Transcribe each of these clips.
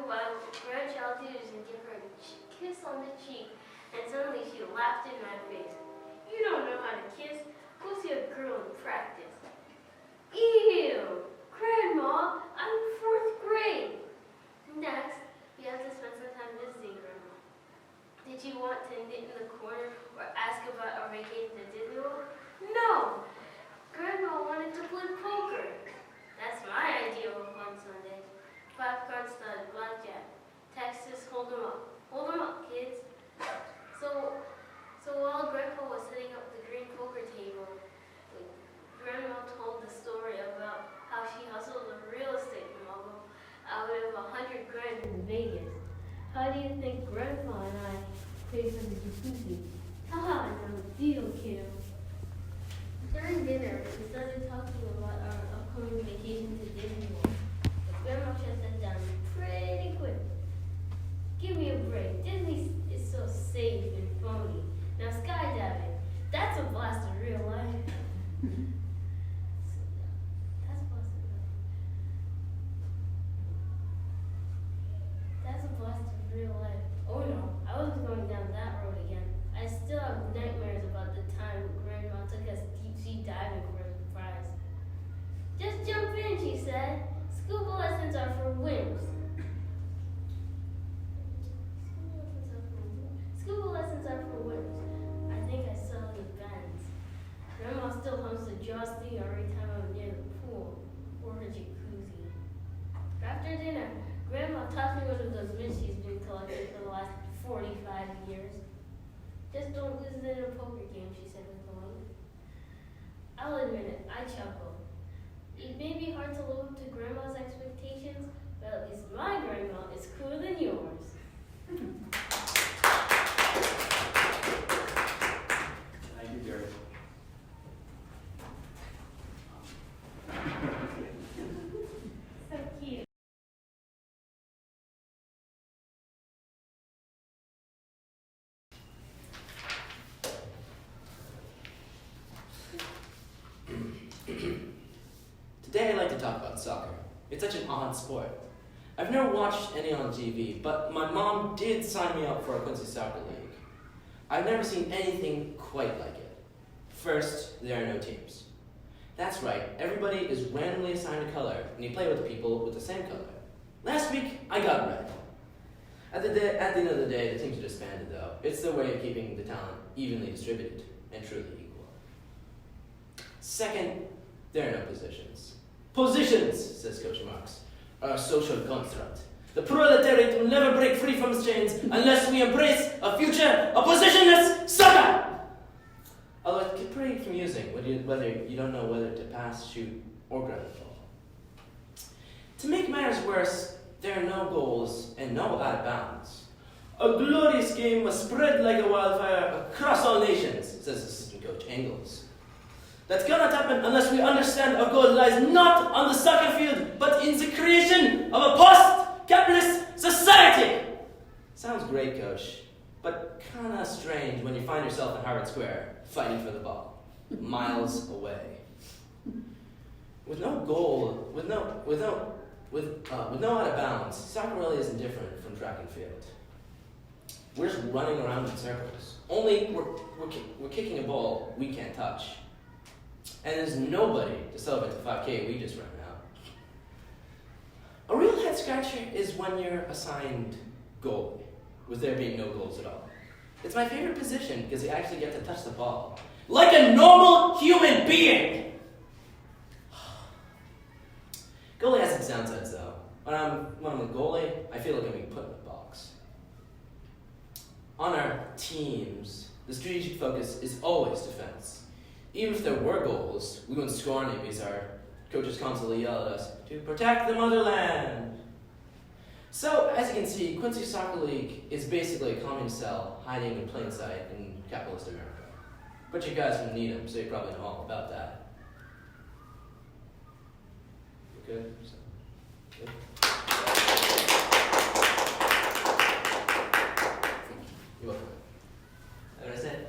by grandchild duties and give her a kiss on the cheek, and suddenly she laughed in my face. You don't know how to kiss? Go see a girl in practice. Ew! Grandma, I'm in 4th grade. Next, we have to spend some time visiting Grandma. Did you want to knit in the corner or ask about our vacation to Disney World? No! Grandma wanted to play poker. That's my idea of a fun Sunday. 5 card stud, blackjack. Texas, hold 'em up. Hold 'em up, kids. So while Grandpa was setting up the green poker table, Grandma told the story about how she hustled a real estate mogul out of 100 grand in Vegas. How do you think Grandpa and I paid for the jacuzzi? Haha, no deal, kiddo. During dinner, we started talking about our upcoming vacation to Disney World. But Grandma shut that down pretty quick. Give me a break. Disney is so safe and phony. Now skydiving, that's a blast in real life. That's a blast in real life. That's a blast in real life. Oh no, I wasn't going down that road again. I still have nightmares about the time Grandma took us deep sea diving for a surprise. Just jump in, she said. Scuba lessons are for wimps. Scuba lessons are for wimps. I think I saw the bends. Grandma still hums the Jaws theme every time I'm near the pool or her jacuzzi. After dinner, Grandma tossed me one of those mitts she's been collecting for the last 45 years. Just don't lose it in a poker game, she said with a wink. I'll admit it, I chuckled. It may be hard to live up to Grandma's expectations, but at least my grandma is cooler than yours. Thank you, Gary. So cute. Today I'd like to talk about soccer. It's such an odd sport. I've never watched any on TV, but my mom did sign me up for a Quincy Soccer League. I've never seen anything quite like it. First, there are no teams. That's right, everybody is randomly assigned a color, and you play with people with the same color. Last week, I got red. At the end of the day, the teams are disbanded though. It's their way of keeping the talent evenly distributed and truly equal. Second, there are no positions. Positions, says Coach Marx, are a social construct. The proletariat will never break free from its chains unless we embrace a future of positionless soccer! Although it can pretty confusing whether you don't know whether to pass, shoot, or grab the ball. To make matters worse, there are no goals and no out of bounds. A glorious game must spread like a wildfire across all nations, says assistant coach Engels. That cannot happen unless we understand our goal lies not on the soccer field, but in the creation of a post-capitalist society. Sounds great, coach, but kinda strange when you find yourself in Harvard Square fighting for the ball, miles away. With no goal, with no out of bounds, soccer really isn't different from track and field. We're just running around in circles. Only we're kicking a ball we can't touch. And there's nobody to celebrate the 5K we just ran out. A real head scratcher is when you're assigned goalie, with there being no goals at all. It's my favorite position because you actually get to touch the ball. Like a normal human being! Goalie has its downsides though. When I'm the goalie, I feel like I'm being put in a box. On our teams, the strategic focus is always defense. Even if there were goals, we wouldn't score any because our coaches constantly yell at us to protect the motherland. So, as you can see, Quincy Soccer League is basically a communist cell hiding in plain sight in capitalist America. But you guys from Needham, so you probably know all about that. You good? Good? You're welcome. Have a nice day.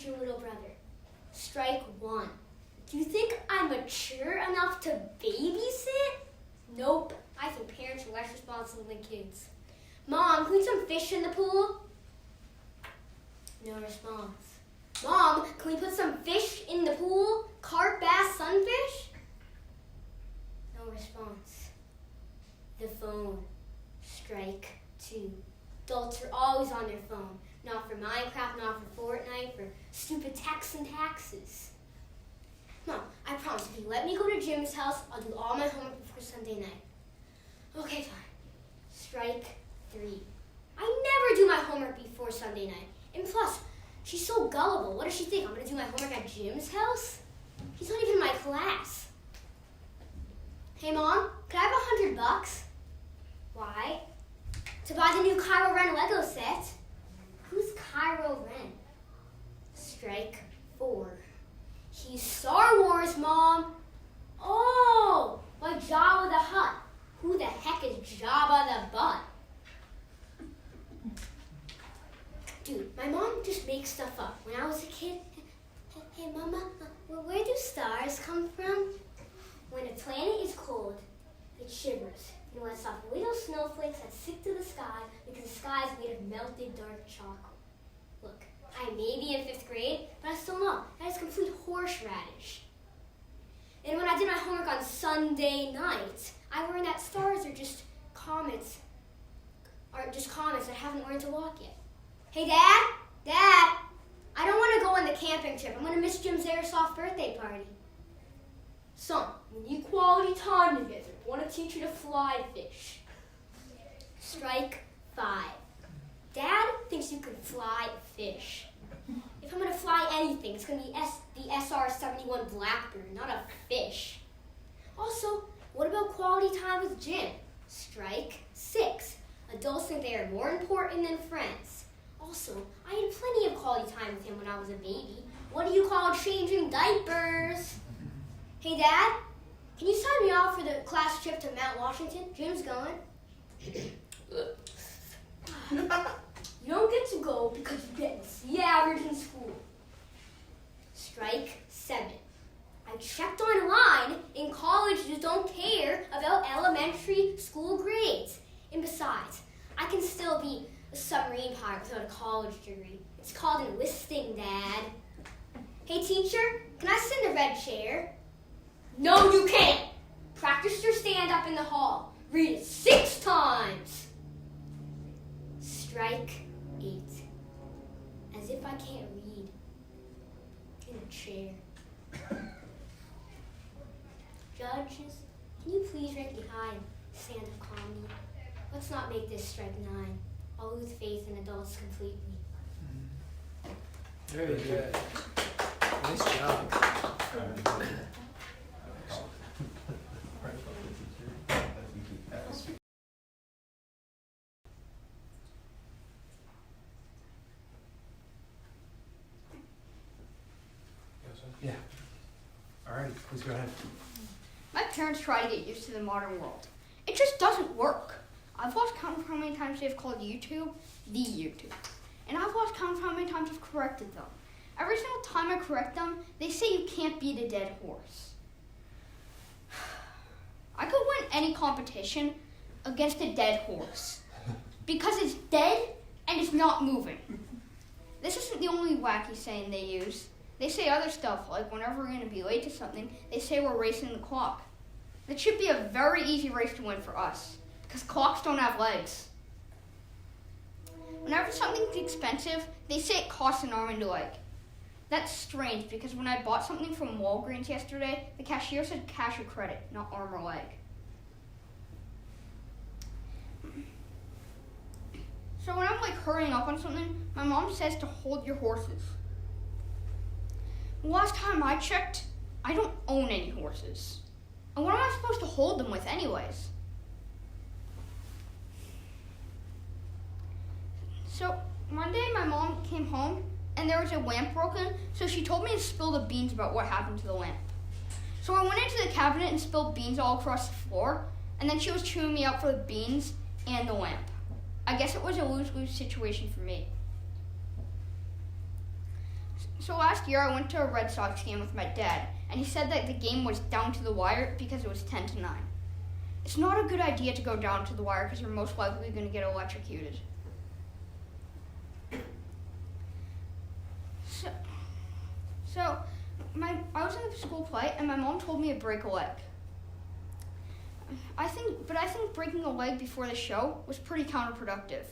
teach your little brother. Strike one. Do you think I'm mature enough to babysit? Nope. I think parents are less responsible than kids. Mom, can we eat some fish in the pool? No response. Mom, can we put some fish in the pool? Carp, bass, sunfish? No response. The phone. Strike two. Adults are always on their phone. Not for Minecraft, not for Fortnite, for stupid texts and taxes. Mom, I promise, if you let me go to Jim's house, I'll do all my homework before Sunday night. Okay, fine. Strike three. I never do my homework before Sunday night. And plus, she's so gullible. What does she think? I'm going to do my homework at Jim's house? He's not even in my class. Hey, Mom, could I have $100? Why? To buy the new Kylo Ren Lego set. Who's Kylo Ren? Strike four. He's Star Wars, Mom. Oh, like Jabba the Hutt. Who the heck is Jabba the Butt? Dude, my mom just makes stuff up. When I was a kid, hey Mama, where do stars come from? When a planet is cold, it shivers and lets off little snowflakes that stick to the sky because the sky is made of melted dark chocolate. Look, I may be in 5th grade, but I still know that is complete horseradish. And when I did my homework on Sunday night, I learned that stars are just comets that haven't learned to walk yet. Hey, Dad? Dad? I don't want to go on the camping trip. I'm going to miss Jim's airsoft birthday party. Son, we need quality time together. I want to teach you to fly fish. Strike five. Dad thinks you can fly fish. If I'm going to fly anything, it's going to be the SR-71 Blackbird, not a fish. Also, what about quality time with Jim? Strike six. Adults think they are more important than friends. Also, I had plenty of quality time with him when I was a baby. What do you call changing diapers? Hey, Dad, can you sign me off for the class trip to Mount Washington? Jim's going. You don't get to go because you get C average in school. Strike seven. I checked online, and colleges don't care about elementary school grades. And besides, I can still be a submarine pilot without a college degree. It's called enlisting, Dad. Hey, teacher, can I sit in the red chair? No, you can't. Practice your stand-up in the hall. Read it 6 times. Strike 8. As if I can't read. In a chair. Judges, can you please rank behind stand-up comedy? Let's not make this strike 9. I'll lose faith in adults completely. Very good. Nice job. Yeah. All right, please go ahead. My parents try to get used to the modern world. It just doesn't work. I've lost count of how many times they've called YouTube the YouTube. And I've lost count of how many times I've corrected them. Every single time I correct them, they say you can't beat a dead horse. I could win any competition against a dead horse because it's dead and it's not moving. This isn't the only wacky saying they use. They say other stuff, like whenever we're going to be late to something, they say we're racing the clock. That should be a very easy race to win for us, because clocks don't have legs. Whenever something's expensive, they say it costs an arm and a leg. That's strange, because when I bought something from Walgreens yesterday, the cashier said cash or credit, not arm or leg. So when I'm hurrying up on something, my mom says to hold your horses. Last time I checked, I don't own any horses. And what am I supposed to hold them with anyways? So one day my mom came home and there was a lamp broken, so she told me to spill the beans about what happened to the lamp. So I went into the cabinet and spilled beans all across the floor, and then she was chewing me out for the beans and the lamp. I guess it was a lose-lose situation for me. So last year I went to a Red Sox game with my dad, and he said that the game was down to the wire because it was 10-9. It's not a good idea to go down to the wire because you're most likely going to get electrocuted. So I was in the school play, and my mom told me to break a leg. I think breaking a leg before the show was pretty counterproductive.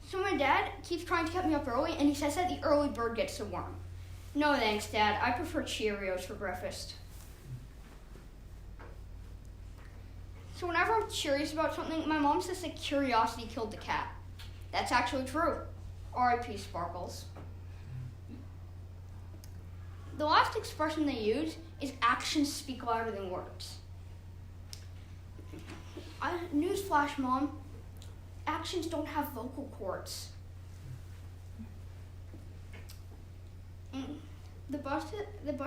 So my dad keeps trying to get me up early, and he says that the early bird gets the worm. No thanks, Dad. I prefer Cheerios for breakfast. So whenever I'm curious about something, my mom says that curiosity killed the cat. That's actually true. R.I.P. Sparkles. The last expression they use is actions speak louder than words. Newsflash, Mom. Actions don't have vocal cords. The bus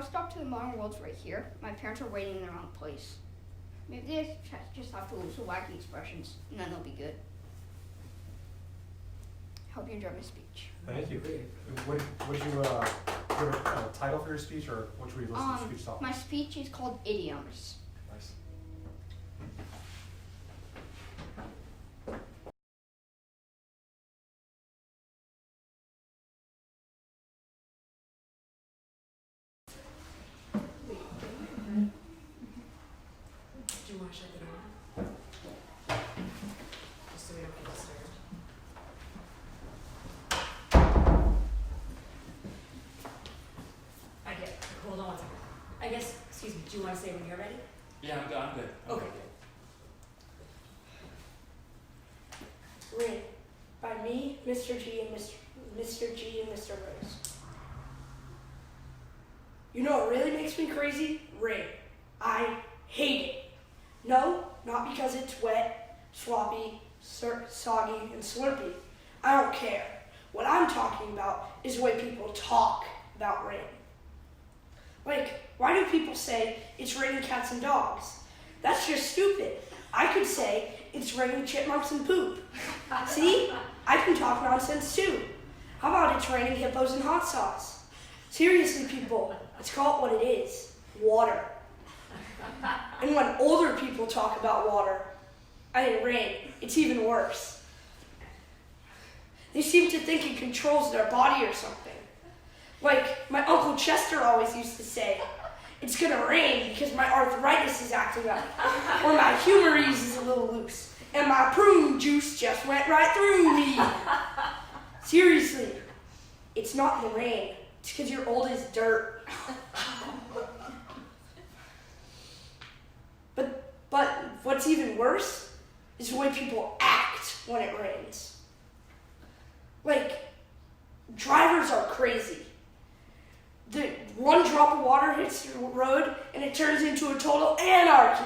stop to the modern world's right here. My parents are waiting in the wrong place. Maybe they just have to lose the wacky expressions, and then they'll be good. Hope you enjoyed my speech. Thank you. Would you give a title for your speech, or what should we listen to the speech talk? My speech is called Idioms. Nice. Do you want to shut it on? Just so we don't get disturbed. Hold on one second. I guess, excuse me, do you want to say when you're ready? Yeah, I'm good. Okay. Rain by me, Mr. G and Mr. Rose. You know what really makes me crazy? Rain. I hate it. No, not because it's wet, sloppy, soggy, and slurpy. I don't care. What I'm talking about is the way people talk about rain. Like, why do people say it's raining cats and dogs? That's just stupid. I could say it's raining chipmunks and poop. See? I can talk nonsense too. How about it's raining hippos and hot sauce? Seriously, people, let's call it what it is. Water. And when older people talk about water, rain, it's even worse. They seem to think it controls their body or something. Like my Uncle Chester always used to say, it's gonna rain because my arthritis is acting up, or my humerus is a little loose, and my prune juice just went right through me. Seriously, it's not the rain, it's because you're old as dirt. But what's even worse is the way people act when it rains. Like, drivers are crazy. The one drop of water hits the road and it turns into a total anarchy.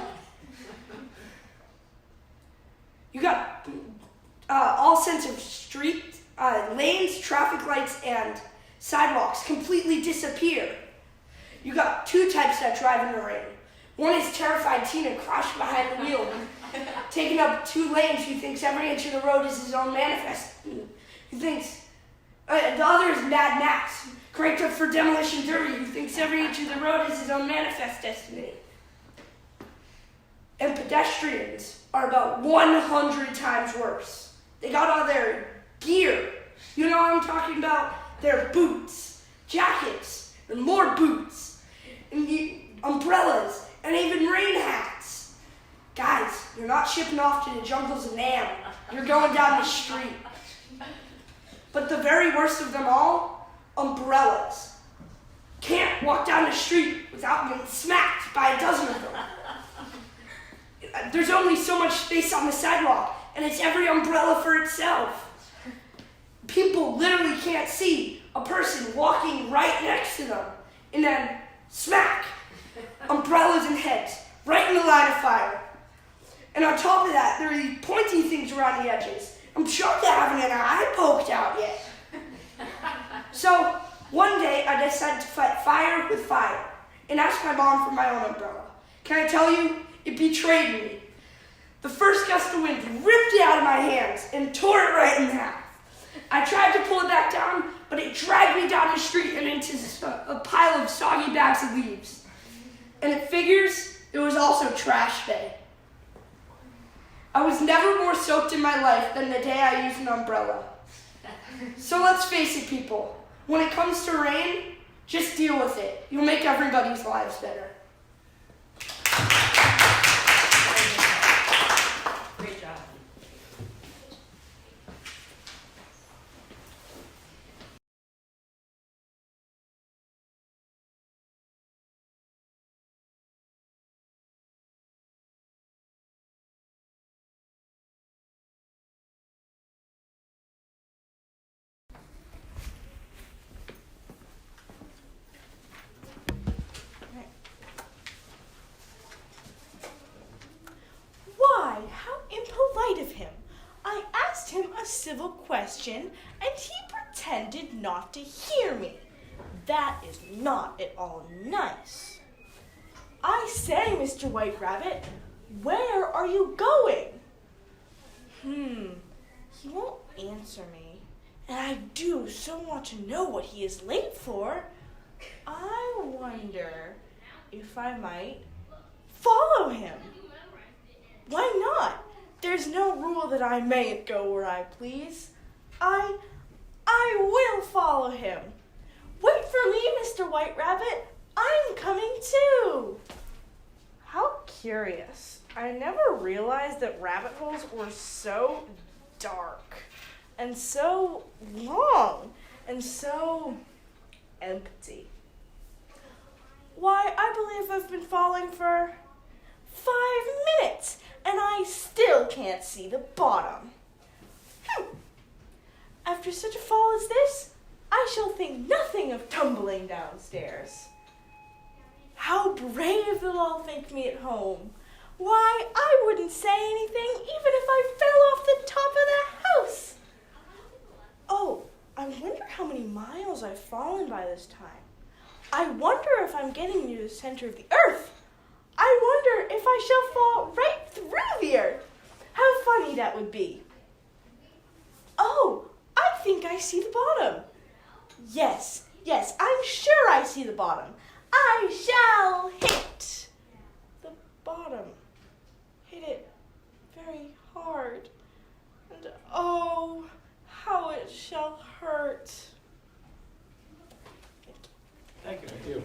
You got all sense of street, lanes, traffic lights, and sidewalks completely disappear. You got two types that drive in the rain. One is terrified Tina crashed behind the wheel, taking up 2 lanes who thinks every inch of the road is his own manifest. Who thinks, the other is Mad Max, cranked up for demolition derby, who thinks every inch of the road is his own manifest destiny. And pedestrians are about 100 times worse. They got all their gear. You know what I'm talking about? Their boots, jackets, and more boots, and umbrellas, and even rain hats. Guys, you're not shipping off to the jungles of Nam. You're going down the street. But the very worst of them all, umbrellas. Can't walk down the street without getting smacked by a dozen of them. There's only so much space on the sidewalk, and it's every umbrella for itself. People literally can't see a person walking right next to them, and then smack, umbrellas and heads, right in the line of fire. And on top of that, there are these pointy things around the edges. I'm shocked they haven't an eye poked out yet. So, one day I decided to fight fire with fire, and asked my mom for my own umbrella. Can I tell you, it betrayed me. The first gust of wind ripped it out of my hands and tore it right in half. I tried to pull it back down, but it dragged me down the street and into a pile of soggy bags of leaves. And it figures it was also trash day. I was never more soaked in my life than the day I used an umbrella. So let's face it, people. When it comes to rain, just deal with it. You'll make everybody's lives better. Great job. Why, how impolite of him. I asked him a civil question, and he pretended not to hear me. That is not at all nice. I say, Mr. White Rabbit, where are you going? He won't answer me, and I do so want to know what he is late for. I wonder if I might follow him. Why not? There's no rule that I mayn't go where I please. I will follow him. Wait for me, Mr. White Rabbit. I'm coming too. How curious. I never realized that rabbit holes were so dark and so long and so empty. Why, I believe I've been falling for 5 minutes, and I still can't see the bottom. After such a fall as this, I shall think nothing of tumbling downstairs. How brave they'll all think me at home. Why, I wouldn't say anything even if I fell off the top of the house. Oh, I wonder how many miles I've fallen by this time. I wonder if I'm getting near the center of the earth. I wonder if I shall fall right through the earth. How funny that would be. Oh, I think I see the bottom. Yes, I'm sure I see the bottom. I shall hit the bottom. Hit it very hard. And oh, how it shall hurt. Thank you.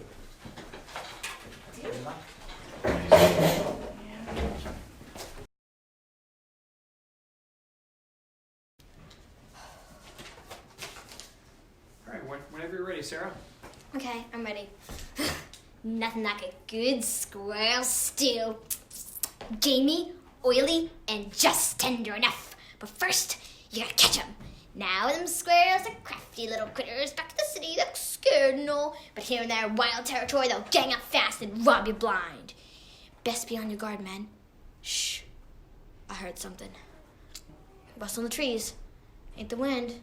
All right, whenever you're ready, Sarah. Okay, I'm ready. Nothing like a good squirrel stew. Gamey, oily, and just tender enough. But first, you gotta catch 'em. Now them squirrels are crafty little critters. Back to the city, they're scared and all. But here in their wild territory, they'll gang up fast and rob you blind. Best be on your guard, man. Shh. I heard something. Rustle in the trees. Ain't the wind.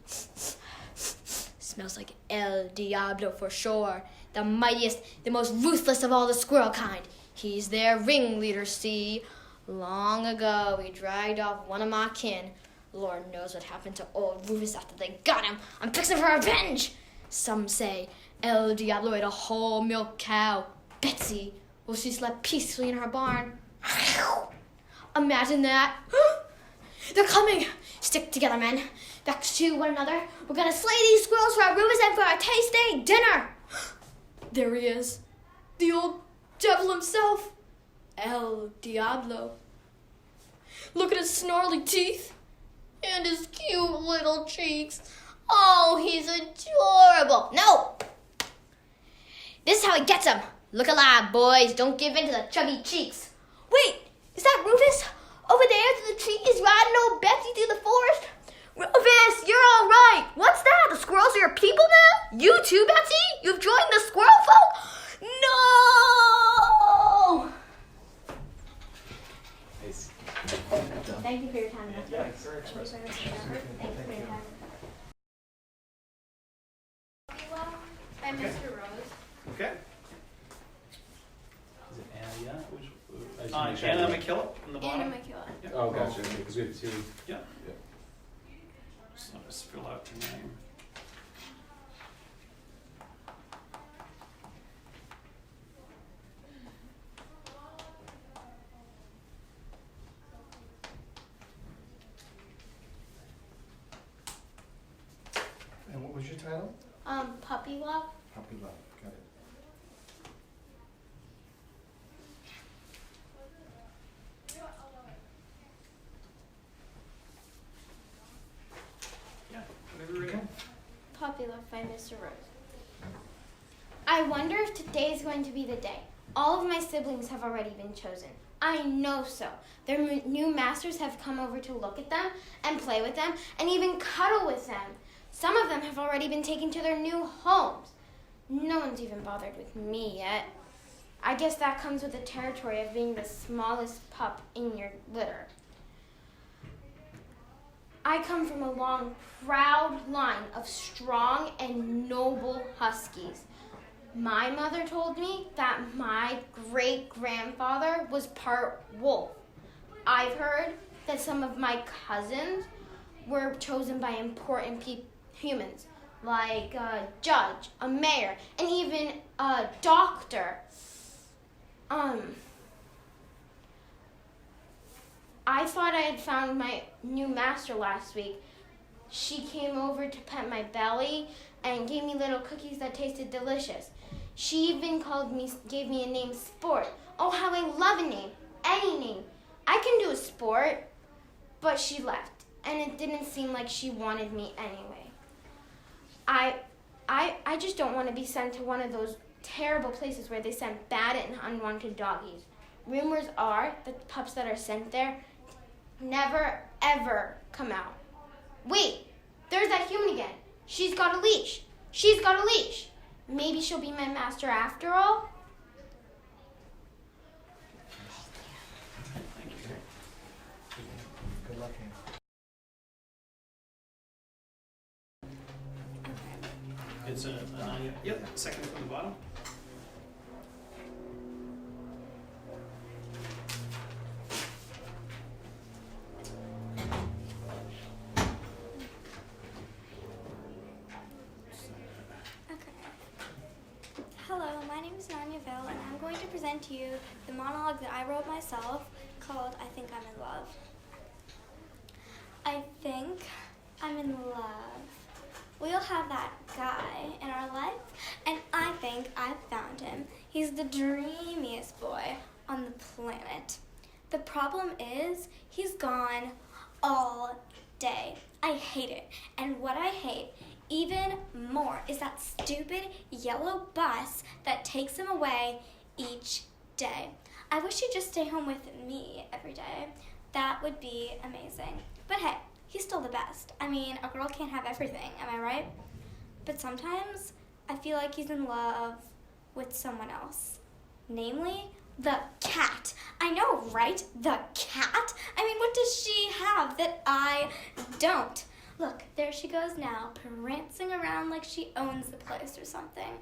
Smells like El Diablo for sure. The mightiest, the most ruthless of all the squirrel kind. He's their ringleader, see. Long ago, he dragged off one of my kin. Lord knows what happened to old Rufus after they got him. I'm fixing for revenge. Some say El Diablo ate a whole milk cow. Betsy, well, she slept peacefully in her barn. Imagine that. They're coming. Stick together, men. Back to one another. We're gonna slay these squirrels for our Rufus and for our tasty dinner. There he is. The old devil himself. El Diablo. Look at his snarly teeth. And his cute little cheeks. Oh, he's adorable. No! This is how he gets them. Look alive, boys. Don't give in to the chubby cheeks. Wait, is that Rufus? Over there through the trees, riding old Betsy through the forest? Rufus, you're all right. What's that? The squirrels are your people now? You too, Betsy? You've joined the squirrel folk? No! Nice. Thank you for your time. Yeah, very expressive. Thank you for your time. By Mr. Rose. Okay. Is it Anna? Yeah. Which, Anna McKillop from the bottom. Anna McKillop. Oh, gotcha. Because we have two. Yeah. Yeah. Just fill out your name. And what was your title? Puppy Love. Puppy Love. Got it. Yeah, whenever you're ready. Puppy Love by Mr. Rose. I wonder if today is going to be the day. All of my siblings have already been chosen. I know so. Their new masters have come over to look at them and play with them and even cuddle with them. Some of them have already been taken to their new homes. No one's even bothered with me yet. I guess that comes with the territory of being the smallest pup in your litter. I come from a long, proud line of strong and noble huskies. My mother told me that my great-grandfather was part wolf. I've heard that some of my cousins were chosen by important humans, like a judge, a mayor, and even a doctor. I thought I had found my new master last week. She came over to pet my belly and gave me little cookies that tasted delicious. She even gave me a name, Sport. Oh, how I love a name, any name. I can do a sport, but she left, and it didn't seem like she wanted me anyway. I just don't want to be sent to one of those terrible places where they send bad and unwanted doggies. Rumors are that the pups that are sent there never, ever come out. Wait, there's that human again. She's got a leash. She's got a leash. Maybe she'll be my master after all? Thank you. Good luck, Hank. It's yep, second from the bottom. Hello, my name is Nanya Vale, and I'm going to present to you the monologue that I wrote myself called I Think I'm in Love. I think I'm in love. We all have that guy in our life, and I think I've found him. He's the dreamiest boy on the planet. The problem is, he's gone all day. I hate it, and what I hate even more is that stupid yellow bus that takes him away each day. I wish he'd just stay home with me every day. That would be amazing. But hey, he's still the best. I mean, a girl can't have everything, am I right? But sometimes I feel like he's in love with someone else. Namely, the cat. I know, right? The cat? I mean, what does she have that I don't? Look, there she goes now, prancing around like she owns the place or something.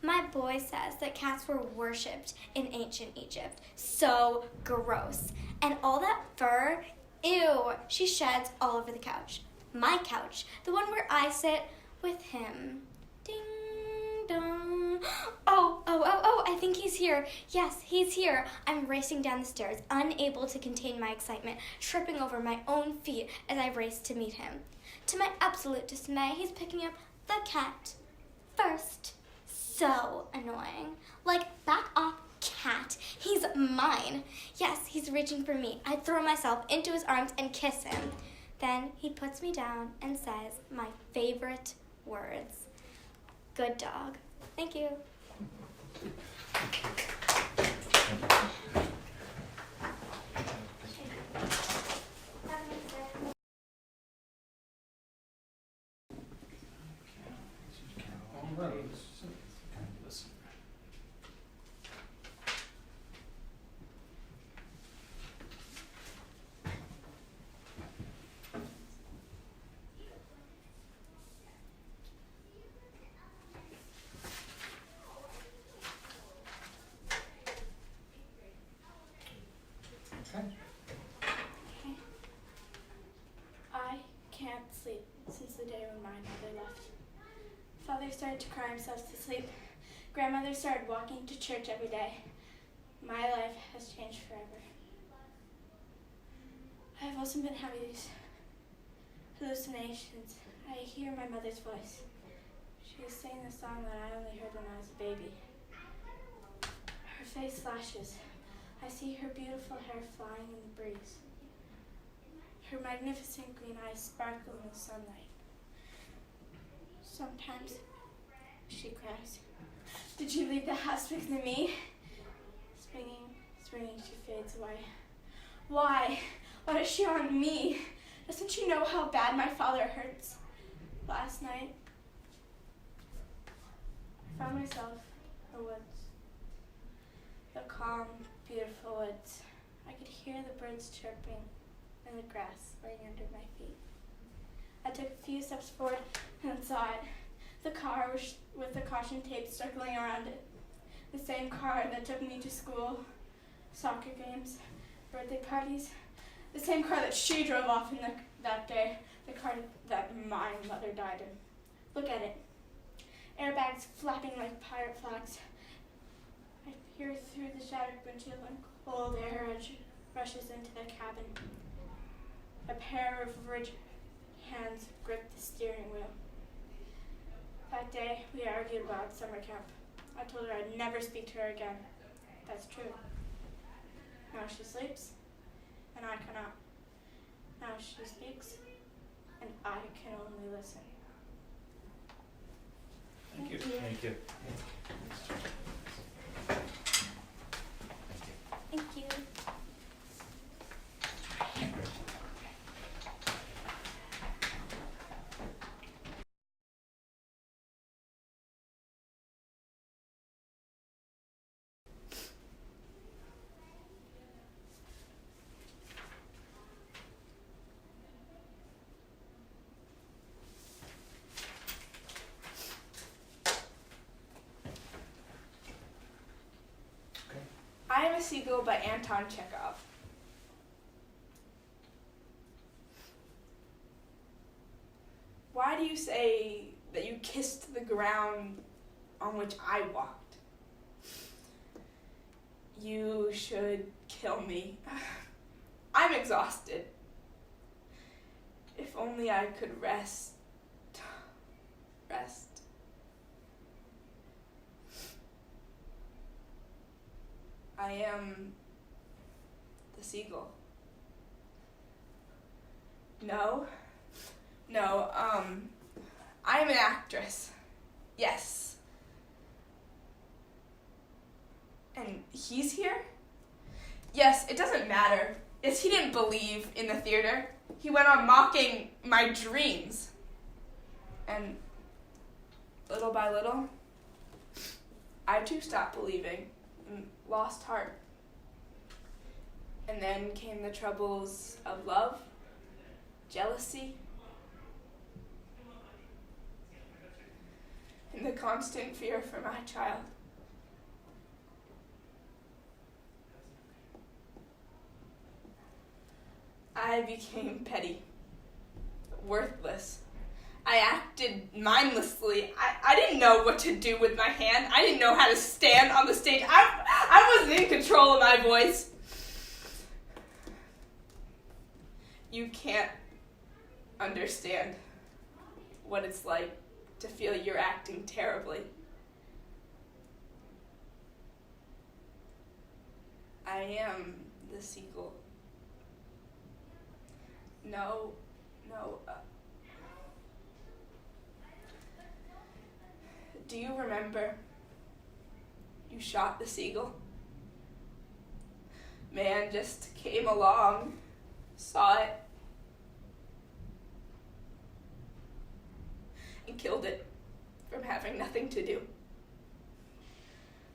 My boy says that cats were worshipped in ancient Egypt. So gross. And all that fur, ew, she sheds all over the couch. My couch, the one where I sit with him. Ding dong. Oh, I think he's here. Yes, he's here. I'm racing down the stairs, unable to contain my excitement, tripping over my own feet as I race to meet him. To my absolute dismay, he's picking up the cat first. So annoying. Like, back off, cat. He's mine. Yes, he's reaching for me. I throw myself into his arms and kiss him. Then he puts me down and says my favorite words. Good dog. Thank you. All right. Listen. since the day when my mother left. Father started to cry himself to sleep. Grandmother started walking to church every day. My life has changed forever. I have also been having these hallucinations. I hear my mother's voice. She is singing the song that I only heard when I was a baby. Her face flashes. I see her beautiful hair flying in the breeze. Her magnificent green eyes sparkle in the sunlight. Sometimes she cries. Did you leave the house because of me? Springing, she fades away. Why? Why is she on me? Doesn't she know how bad my father hurts? Last night, I found myself in the woods. The calm, beautiful woods. I could hear the birds chirping and the grass laying under my feet. I took a few steps forward and saw it. The car with the caution tape circling around it. The same car that took me to school, soccer games, birthday parties. The same car that she drove off in that day. The car that my mother died in. Look at it. Airbags flapping like pirate flags. I peer through the shattered windshield and cold air rushes into the cabin. A pair of rigid hands grip the steering wheel. That day, we argued about summer camp. I told her I'd never speak to her again. That's true. Now she sleeps, and I cannot. Now she speaks, and I can only listen. Thank you. Thank you. Thank you. I Am a Seagull by Anton Chekhov. Why do you say that you kissed the ground on which I walked? You should kill me. I'm exhausted. If only I could rest. Rest. I am the seagull. No, I'm an actress. Yes. And he's here? Yes, it doesn't matter. He didn't believe in the theater. He went on mocking my dreams. And little by little, I too stopped believing and lost heart. And then came the troubles of love, jealousy, and the constant fear for my child. I became petty, worthless. I acted mindlessly. I didn't know what to do with my hand. I didn't know how to stand on the stage. I wasn't in control of my voice. You can't understand what it's like to feel you're acting terribly. I am the seagull. No. Do you remember you shot the seagull? Man just came along, saw it, and killed it from having nothing to do.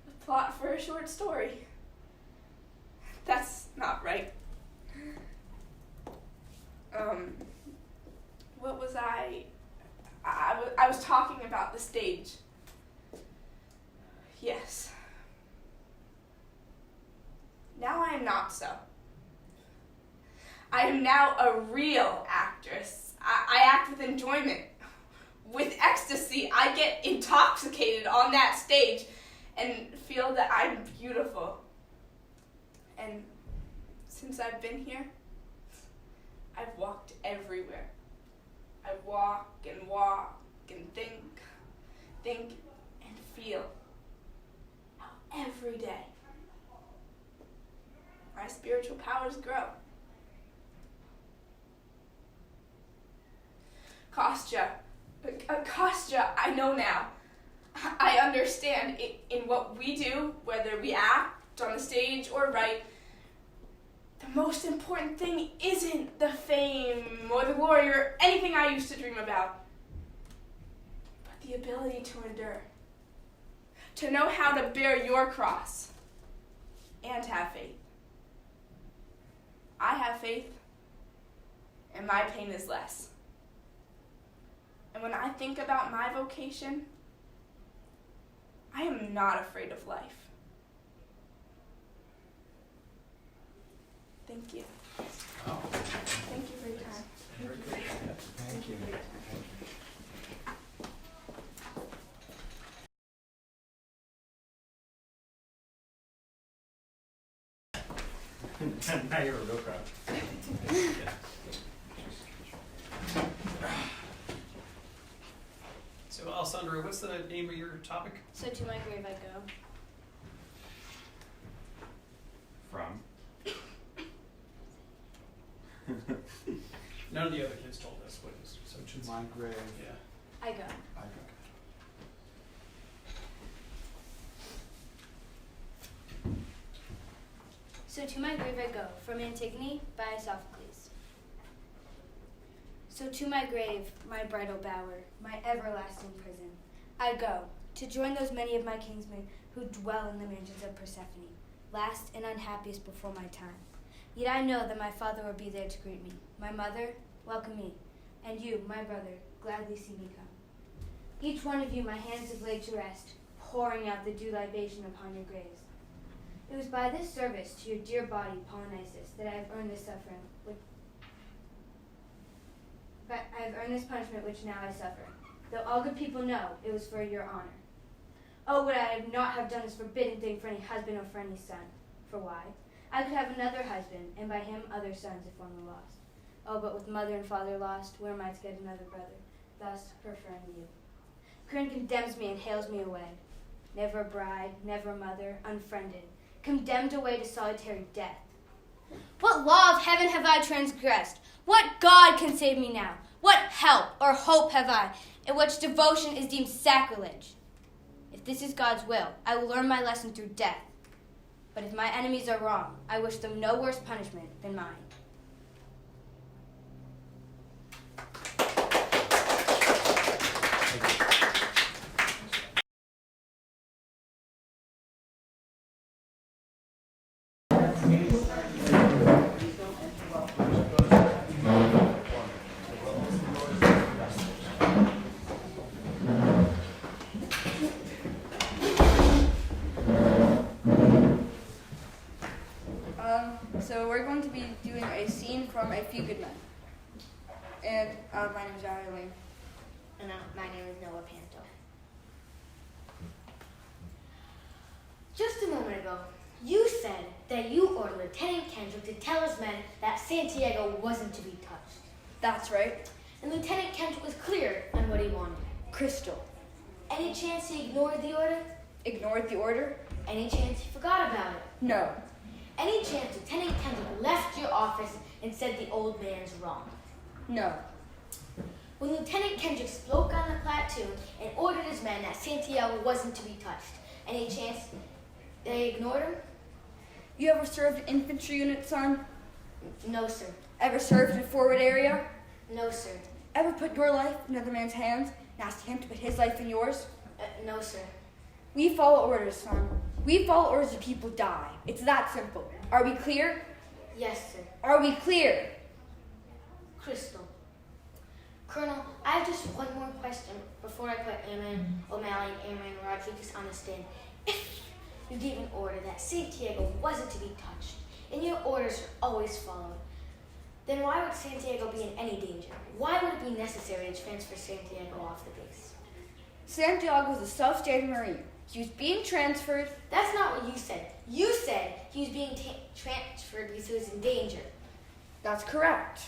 The plot for a short story. That's not right. What was I was talking about the stage. Yes. Now I am not so. I am now a real actress. I act with enjoyment. With ecstasy, I get intoxicated on that stage and feel that I'm beautiful. And since I've been here, I've walked everywhere. I walk and think and feel how every day my spiritual powers grow. Kostya, I know now. I understand in what we do, whether we act on the stage or write, the most important thing isn't the fame or the glory or anything I used to dream about, but the ability to endure, to know how to bear your cross, and have faith. I have faith, and my pain is less. And when I think about my vocation, I am not afraid of life. Thank you. Oh. Thank you for your time. Very good. Thank you for your time. Now you're a real crowd. So, Alessandra, what's the name of your topic? So to my grave I go. From? None of the other kids told us what it is. So To my grave. Yeah. I go. I go. So to my grave I go, from Antigone by Sophocles. So to my grave, my bridal bower, my everlasting prison, I go, to join those many of my kinsmen who dwell in the mansions of Persephone, last and unhappiest before my time. Yet I know that my father will be there to greet me, my mother, welcome me, and you, my brother, gladly see me come. Each one of you my hands have laid to rest, pouring out the due libation upon your graves. It was by this service to your dear body, Polynices, that I have earned this suffering. But I have earned this punishment which now I suffer, though all good people know it was for your honor. Oh, would I not have done this forbidden thing for any husband or for any son? For why? I could have another husband, and by him other sons if one were lost. Oh, but with mother and father lost, where am I to get another brother? Thus preferring you. Current condemns me and hails me away. Never a bride, never a mother, unfriended, condemned away to solitary death. What law of heaven have I transgressed? What God can save me now? What help or hope have I, in which devotion is deemed sacrilege? If this is God's will, I will learn my lesson through death. But if my enemies are wrong, I wish them no worse punishment than mine. So we're going to be doing a scene from A Few Good Men. And my name is Arlene. And my name is Noah Panto. Just a moment ago, you said that you ordered Lieutenant Kendrick to tell his men that Santiago wasn't to be touched. That's right. And Lieutenant Kendrick was clear on what he wanted. Crystal. Any chance he ignored the order? Ignored the order? Any chance he forgot about it? No. Any chance Lieutenant Kendrick left your office and said the old man's wrong? No. When Lieutenant Kendrick spoke on the platoon and ordered his men that Santiago wasn't to be touched, any chance they ignored him? You ever served an infantry unit, son? No, sir. Ever served in a forward area? No, sir. Ever put your life in another man's hands and asked him to put his life in yours? No, sir. We follow orders, son. We follow orders or people die. It's that simple. Are we clear? Yes, sir. Are we clear? Crystal. Colonel, I have just one more question before I put Airman O'Malley and Airman Rodriguez on the stand. If you gave an order that Santiago wasn't to be touched, and your orders are always followed, Then why would Santiago be in any danger? Why would it be necessary to transfer Santiago off the base? Santiago was a self-standing Marine. He was being transferred. That's not what you said. You said he was being transferred because he was in danger. That's correct.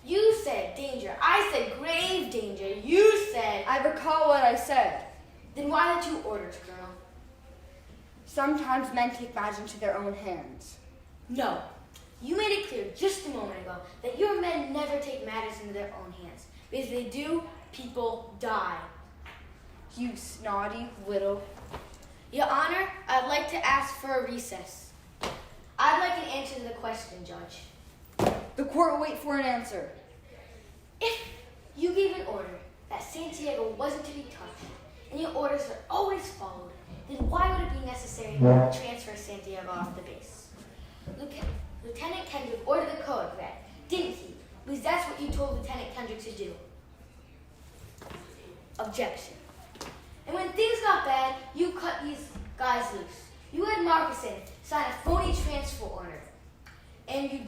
You said danger. I said grave danger. You said... I recall what I said. Then why did you order, Colonel? Sometimes men take matters into their own hands. No. You made it clear just a moment ago that your men never take matters into their own hands. Because if they do, people die. You snotty little... Your Honor, I'd like to ask for a recess. I'd like an answer to the question, Judge. The court will wait for an answer. If you gave an order that Santiago wasn't to be touched, and your orders are always followed, then why would it be necessary to transfer Santiago off the base? Lieutenant Kendrick ordered the code red, didn't he? Because that's what you told Lieutenant Kendrick to do. Objection. And when things got bad, you cut these guys loose. You had Marcuson sign a phony transfer order, and you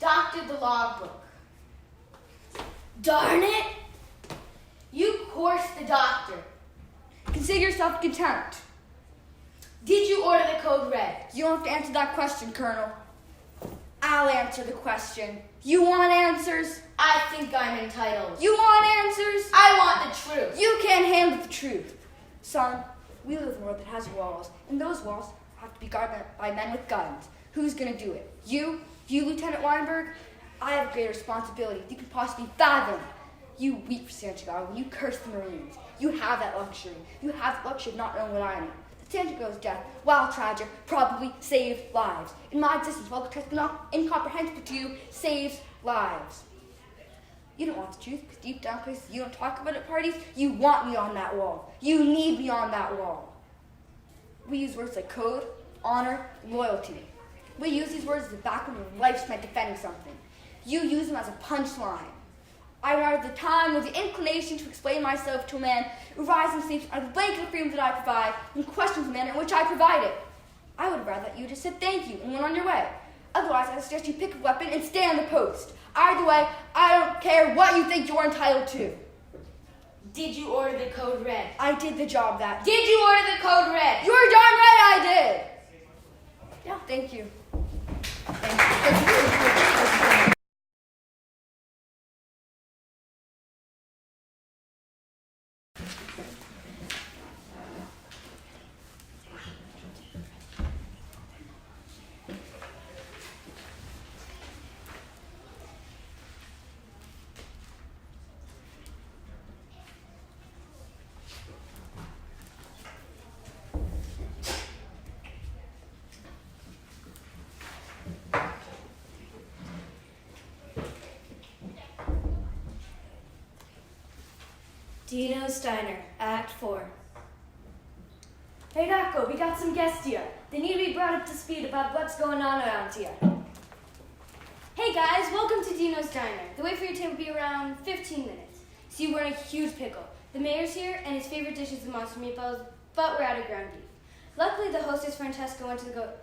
doctored the logbook. Darn it! You coursed the doctor. Consider yourself in contempt. Did you order the code red? You don't have to answer that question, Colonel. I'll answer the question. You want answers? I think I'm entitled. You want answers? I want the truth. You can't handle the truth. Son, we live in a world that has walls, and those walls have to be guarded by men with guns. Who's gonna do it? You, Lieutenant Weinberg? I have a greater responsibility than you can possibly fathom. You weep for Santiago, you curse the Marines. You have that luxury. You have the luxury of not knowing what I know. Santiago's death, while tragic, probably saved lives. In my existence, while incomprehensible to you, saves lives. You don't want the truth, because deep down places you don't talk about at parties, you want me on that wall. You need me on that wall. We use words like code, honor, loyalty. We use these words as a background when life spent defending something. You use them as a punchline. I would rather the time or the inclination to explain myself to a man who rises and sleeps under the blanket of freedom that I provide and questions the manner in which I provide it. I would rather that you just said thank you and went on your way. Otherwise, I suggest you pick a weapon and stay on the post. Either way, I don't care what you think you're entitled to. Did you order the code red? I did the job that day. Did you order the code red? You're darn right I did. Yeah, thank you. Thank you. Dino's Diner, Act 4. Hey Rocco, we got some guests here. They need to be brought up to speed about what's going on around here. Hey guys, welcome to Dino's Diner. The wait for your table will be around 15 minutes. See, we're in a huge pickle. The mayor's here, and his favorite dish is the monster meatballs, but we're out of ground beef. Luckily, the hostess Francesca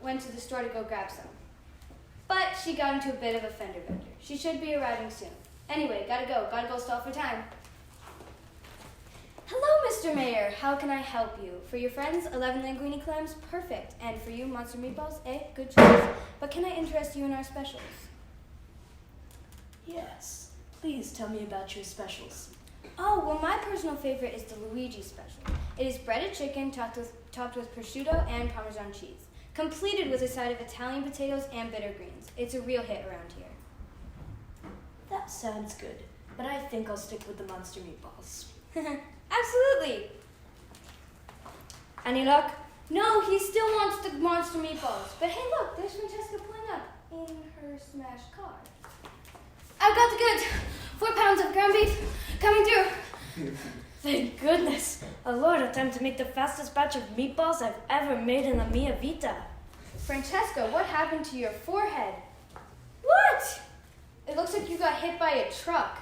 went to the store to go grab some. But she got into a bit of a fender bender. She should be arriving soon. Anyway, gotta go stall for time. Hello, Mr. Mayor. How can I help you? For your friends, 11 linguine clams, perfect. And for you, monster meatballs, good choice. But can I interest you in our specials? Yes. Please tell me about your specials. Oh, well, my personal favorite is the Luigi special. It is breaded chicken topped with prosciutto and Parmesan cheese, completed with a side of Italian potatoes and bitter greens. It's a real hit around here. That sounds good, but I think I'll stick with the monster meatballs. Absolutely. Any luck? No, he still wants the monster meatballs. But hey, look, there's Francesca pulling up in her smashed car. I've got the goods. 4 pounds of ground beef coming through. Thank goodness. A lot of time to make the fastest batch of meatballs I've ever made in La Mia Vita. Francesca, what happened to your forehead? What? It looks like you got hit by a truck.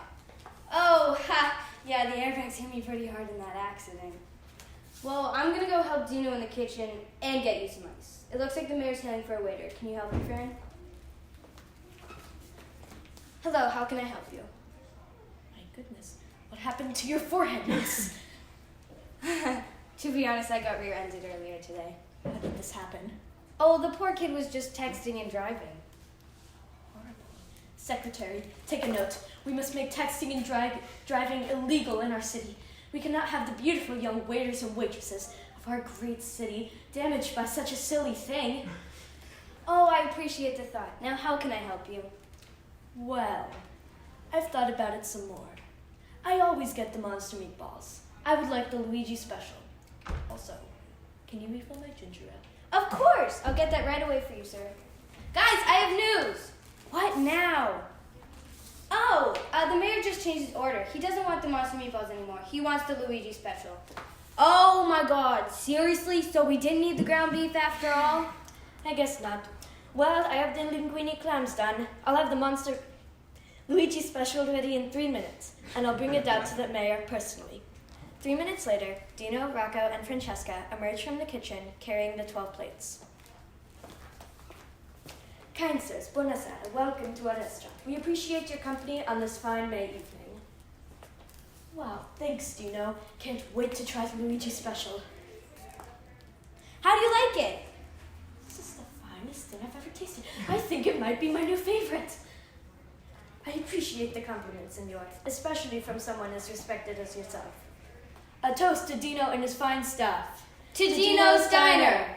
Oh, ha. Yeah, the airbags hit me pretty hard in that accident. Well, I'm going to go help Dino in the kitchen and get you some ice. It looks like the mayor's heading for a waiter. Can you help me, friend? Hello, how can I help you? My goodness, what happened to your forehead, miss? To be honest, I got rear-ended earlier today. How did this happen? Oh, the poor kid was just texting and driving. Secretary, take a note. We must make texting and driving illegal in our city. We cannot have the beautiful young waiters and waitresses of our great city damaged by such a silly thing. Oh, I appreciate the thought. Now, how can I help you? Well, I've thought about it some more. I always get the monster meatballs. I would like the Luigi special. Also, can you refill my ginger ale? Of course! I'll get that right away for you, sir. Guys, I have news! What now? Oh, the mayor just changed his order. He doesn't want the monster meatballs anymore. He wants the Luigi special. Oh my god, seriously? So we didn't need the ground beef after all? I guess not. Well, I have the linguine clams done. I'll have the monster Luigi special ready in 3 minutes, and I'll bring it down to the mayor personally. 3 minutes later, Dino, Rocco, and Francesca emerge from the kitchen carrying the 12 plates. Kind sirs, buonasera. Welcome to our restaurant. We appreciate your company on this fine May evening. Wow, thanks, Dino. Can't wait to try the Luigi special. How do you like it? This is the finest thing I've ever tasted. I think it might be my new favorite. I appreciate the compliments, senor, especially from someone as respected as yourself. A toast to Dino and his fine staff. To Dino's Diner!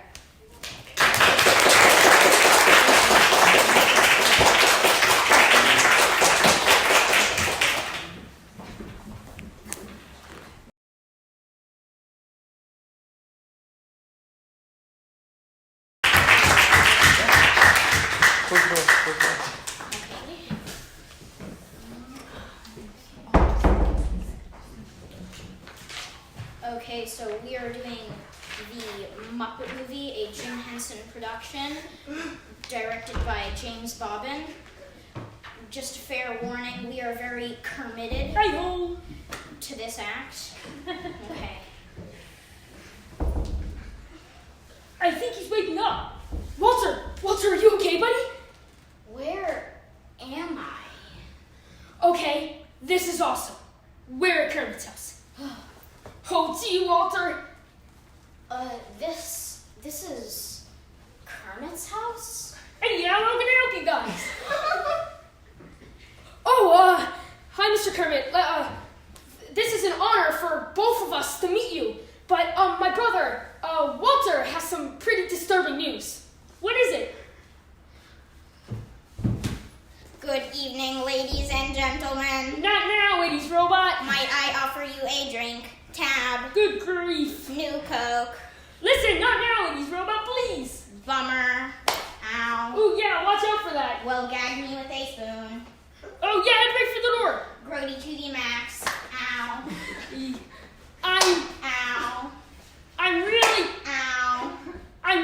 Okay, so we are doing the Muppet movie, a Jim Henson production, directed by James Bobbin. Just a fair warning, we are very committed to this act. Okay. I think he's waking up. Walter, are you okay, buddy? Where am I? Okay, this is awesome. We're at Kermit's house. Oh, gee, Walter. This is Kermit's house? Hey, yeah, how can I help you guys? Hi, Mr. Kermit. This is an honor for both of us to meet you. But, my brother, Walter, has some pretty disturbing news. What is it? Good evening, ladies and gentlemen. Not now, ladies robot. Might I offer you a drink? Tab. Good grief. New Coke. Listen, not now, ladies robot, please. Bummer. Ow. Ooh, yeah, watch out for that. Well, gag me with a spoon. Oh, yeah, head right for the door. Grody to the max. Ow. Ow. I'm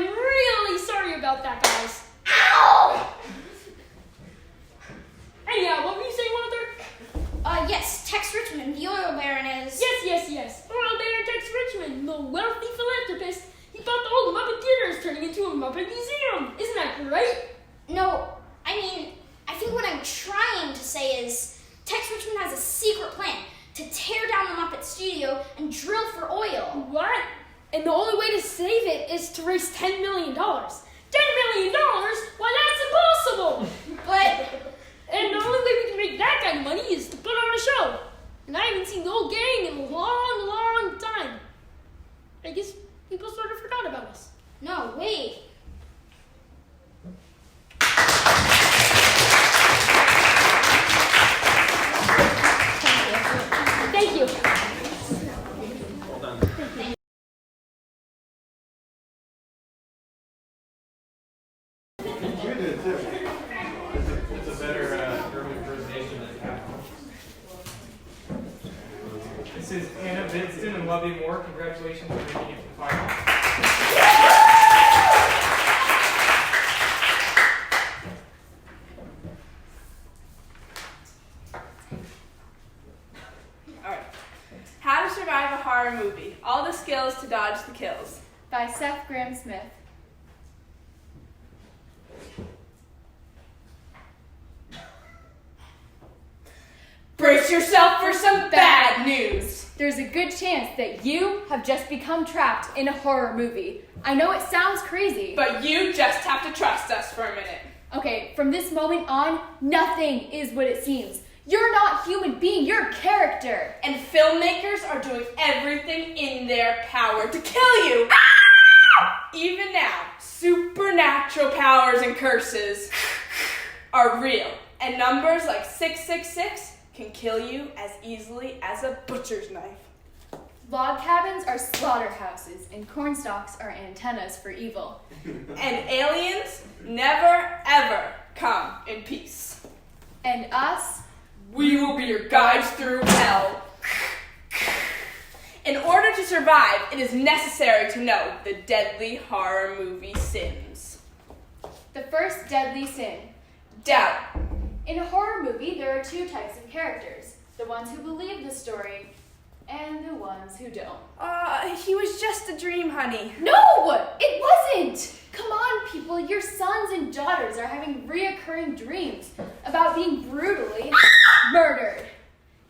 really sorry about that, guys. Ow! Anyhow, what were you saying, Walter? Yes, Tex Richmond, the oil baron is... Yes. Oil Baron Tex Richmond, the wealthy philanthropist. He thought the old Muppet Theater is turning into a Muppet Museum. Isn't that great? No, I think what I'm trying to say is Tex Richmond has a secret plan to tear down the Muppet Studio and drill for oil. What? And the only way to save it is to raise $10 million. $10 million? Why, that's impossible! And the only way we can make that kind of money is to put on a show. And I haven't seen the whole gang in a long time. I guess people sort of forgot about us. No, wait. Thank you. Well done. You did too. It's a better urban impersonation than Capcom. This is Anna Vinston and Lovey Moore. Congratulations on making it to the final. Alright. How to Survive a Horror Movie. All the Skills to Dodge the Kills. By Seth Graham-Smith. brace yourself for some bad news. There's a good chance that you have just become trapped in a horror movie. I know it sounds crazy, but you just have to trust us for a minute. Okay, from this moment on, nothing is what it seems. You're not a human being, you're a character. And filmmakers are doing everything in their power to kill you. Even now, supernatural powers and curses are real. And numbers like 666 can kill you as easily as a butcher's knife. Log cabins are slaughterhouses, and cornstalks are antennas for evil. And aliens never, ever come in peace. And us? We will be your guides through hell. In order to survive, it is necessary to know the deadly horror movie sins. The first deadly sin. Doubt. In a horror movie, there are two types of characters. The ones who believe the story, and the ones who don't. He was just a dream, honey. No! It wasn't! Come on, people. Your sons and daughters are having reoccurring dreams about being brutally murdered.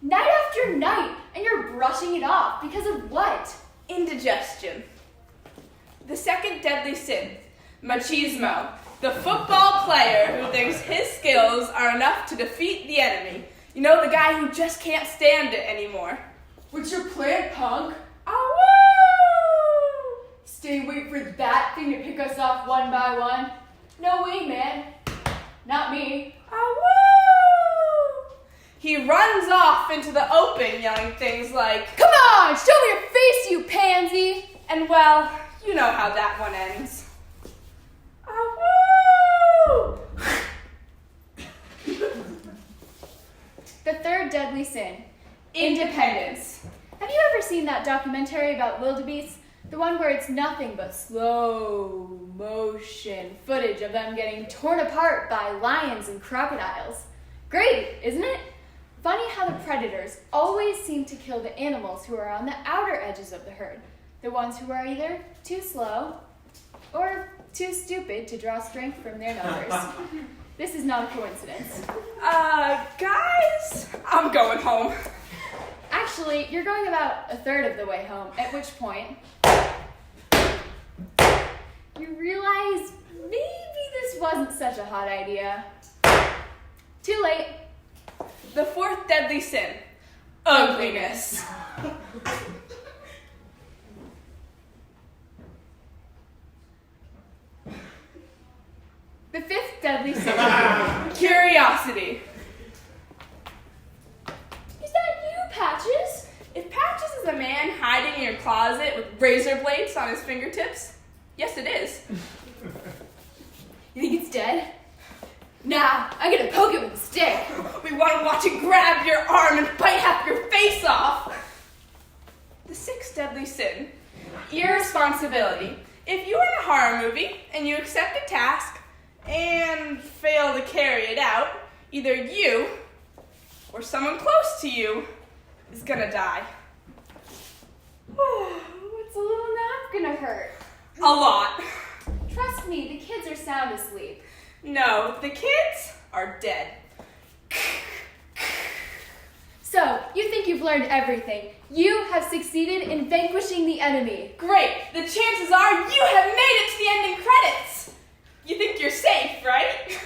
Night after night, and you're brushing it off because of what? Indigestion. The second deadly sin, machismo. The football player who thinks his skills are enough to defeat the enemy. You know, the guy who just can't stand it anymore. What's your plan, punk? Awoo! Stay and wait for that thing to pick us off one by one? No way, man. Not me. Awoo! He runs off into the open yelling things like, "Come on, show me your face, you pansy!" And well, you know how that one ends. Awoo! The third deadly sin. Independence. Have you ever seen that documentary about wildebeest? The one where it's nothing but slow motion footage of them getting torn apart by lions and crocodiles. Great, isn't it? Funny how the predators always seem to kill the animals who are on the outer edges of the herd. The ones who are either too slow or too stupid to draw strength from their numbers. This is not a coincidence. Guys, I'm going home. Actually, you're going about a third of the way home, at which point you realize maybe this wasn't such a hot idea. Too late. The fourth deadly sin, ugliness. The fifth deadly sin, curiosity. Is that you, Patches? If Patches is a man hiding in your closet with razor blades on his fingertips, yes it is. You think it's dead? Nah, I'm gonna poke it with a stick. We want to watch it grab your arm and bite half your face off. The sixth deadly sin, irresponsibility. If you are in a horror movie and you accept a task and fail to carry it out, either you or someone close to you is gonna die. What's a little nap gonna hurt? A lot. Trust me, the kids are sound asleep. No, the kids are dead. So, you think you've learned everything. You have succeeded in vanquishing the enemy. Great. The chances are you have made it to the ending credits. You think you're safe, right?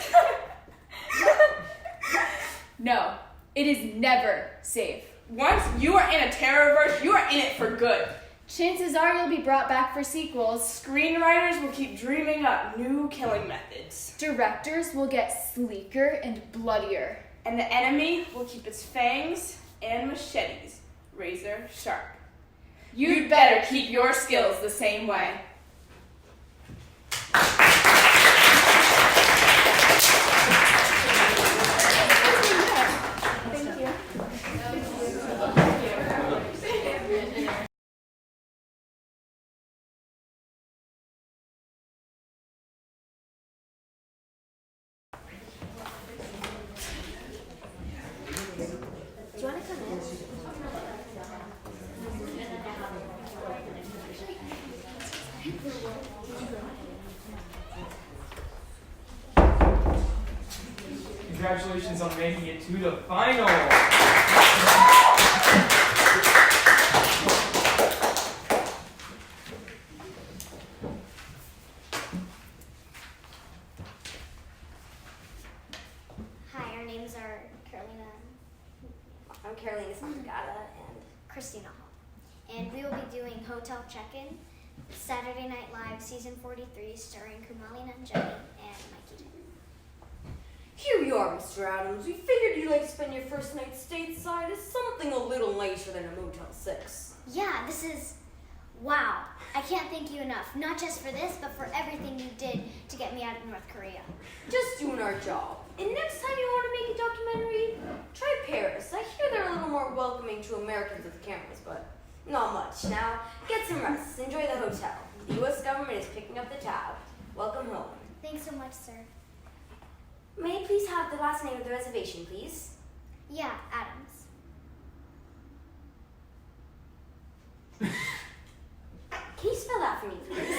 No, it is never safe. Once you are in a Terrorverse, you are in it for good. Chances are you'll be brought back for sequels. Screenwriters will keep dreaming up new killing methods. Directors will get sleeker and bloodier. And the enemy will keep its fangs and machetes razor sharp. You'd better keep your skills the same way. Thank you. Do you want to come in? Congratulations on making it to the final. and we will be doing Hotel Check-In, Saturday Night Live Season 43, starring Kumali Nanjiani and Mikey. Here you are, Mr. Adams. We figured you'd like to spend your first night stateside as something a little nicer than a Motel 6. Yeah, this is... wow. I can't thank you enough, not just for this, but for everything you did to get me out of North Korea. Just doing our job. And next time you want to make a documentary, try Paris. I hear they're a little more welcoming to Americans with cameras, but not much. Now, get some rest. Enjoy the hotel. The U.S. government is picking up the tab. Welcome home. Thanks so much, sir. May I please have the last name of the reservation, please? Yeah, Adams. Can you spell that for me, please?